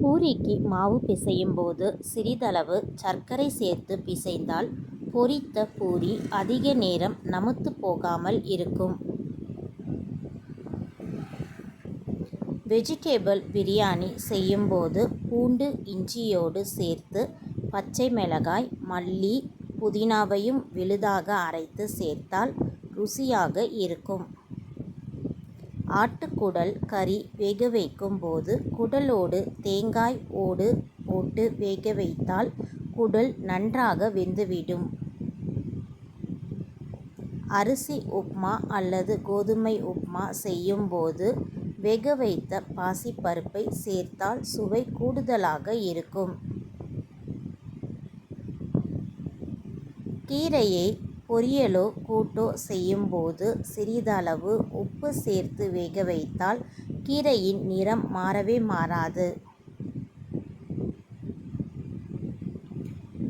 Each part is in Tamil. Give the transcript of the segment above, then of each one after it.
பூரிக்கு மாவு பிசையும் போது சிறிதளவு சர்க்கரை சேர்த்து பிசைந்தால் பொரித்த பூரி அதிக நேரம் நமுத்து போகாமல் இருக்கும். வெஜிடேபிள் பிரியாணி செய்யும்போது பூண்டு இஞ்சியோடு சேர்த்து பச்சை மிளகாய், மல்லி, புதினாவையும் விழுதாக அரைத்து சேர்த்தால் ருசியாக இருக்கும். ஆட்டுக்குடல் கறி வேக வைக்கும் போது குடலோடு தேங்காய் ஓடு போட்டு வேக வைத்தால் குடல் நன்றாக வெந்துவிடும். அரிசி உப்மா அல்லது கோதுமை உப்மா செய்யும் போது வேக வைத்த பாசிப்பருப்பை சேர்த்தால் சுவை கூடுதலாக இருக்கும். கீரையை பொரியலோ கூட்டோ செய்யும்போது சிறிதளவு உப்பு சேர்த்து வேக வைத்தால் கீரையின் நிறம் மாறவே மாறாது.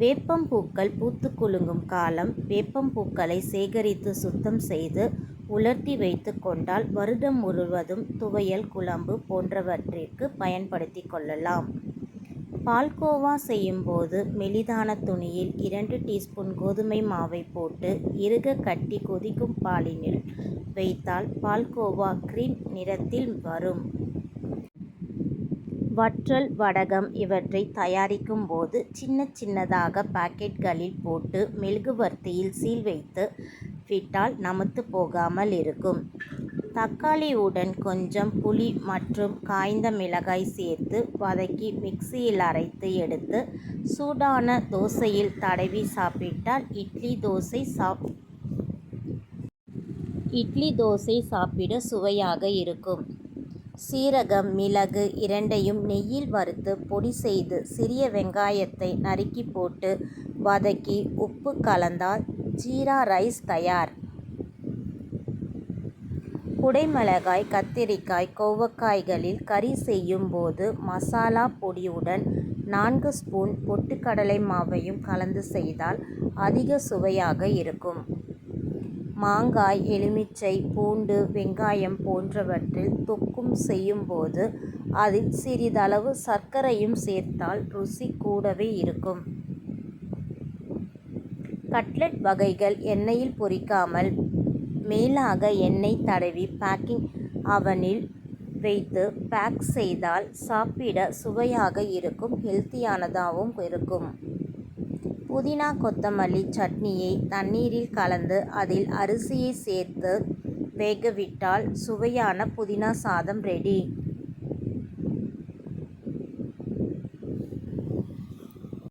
வேப்பம்பூக்கள் பூத்து குலுங்கும் காலம். வேப்பம்பூக்களை சேகரித்து சுத்தம் செய்து உலர்த்தி வைத்து கொண்டால் வருடம் முழுவதும் துவையல், குழம்பு போன்றவற்றிற்கு பயன்படுத்தி கொள்ளலாம். பால்கோவா செய்யும்போது மெலிதான துணியில் 2 டீஸ்பூன் கோதுமை மாவை போட்டு இறுக கட்டி கொதிக்கும் பாலினில் வைத்தால் பால்கோவா கிரீம் நிறத்தில் வரும். வற்றல், வடகம் இவற்றை தயாரிக்கும் போது சின்னதாக பாக்கெட்களில் போட்டு மெழுகுவர்த்தியில் சீல் வைத்து விட்டால் நமுத்து போகாமல் இருக்கும். தக்காளியுடன் கொஞ்சம் புளி மற்றும் காய்ந்த மிளகாய் சேர்த்து வதக்கி மிக்சியில் அரைத்து எடுத்து சூடான தோசையில் தடவி சாப்பிட்டால் இட்லி தோசை சாப்பிட சுவையாக இருக்கும். சீரகம், மிளகு இரண்டையும் நெய்யில் வறுத்து பொடி செய்து சிறிய வெங்காயத்தை நறுக்கி போட்டு வதக்கி உப்பு கலந்தால் ஜீரா ரைஸ் தயார். குடைமிளகாய், கத்திரிக்காய், கோவக்காய்களில் கறி செய்யும் போது மசாலா பொடியுடன் 4 ஸ்பூன் பொட்டுக்கடலை மாவையும் கலந்து செய்தால் அதிக சுவையாக இருக்கும். மாங்காய், எலுமிச்சை, பூண்டு, வெங்காயம் போன்றவற்றில் தொக்கும் செய்யும்போது அதில் சிறிதளவு சர்க்கரையும் சேர்த்தால் ருசி கூடவே இருக்கும். கட்லெட் வகைகள் எண்ணெயில் பொரிக்காமல் மேலாக எண்ணெய் தடவி பேக்கிங் அவனில் வைத்து பேக் செய்தால் சாப்பிட சுவையாக இருக்கும், ஹெல்த்தியானதாகவும் இருக்கும். புதினா கொத்தமல்லி சட்னியை தண்ணீரில் கலந்து அதில் அரிசியை சேர்த்து வேகவிட்டால் சுவையான புதினா சாதம் ரெடி.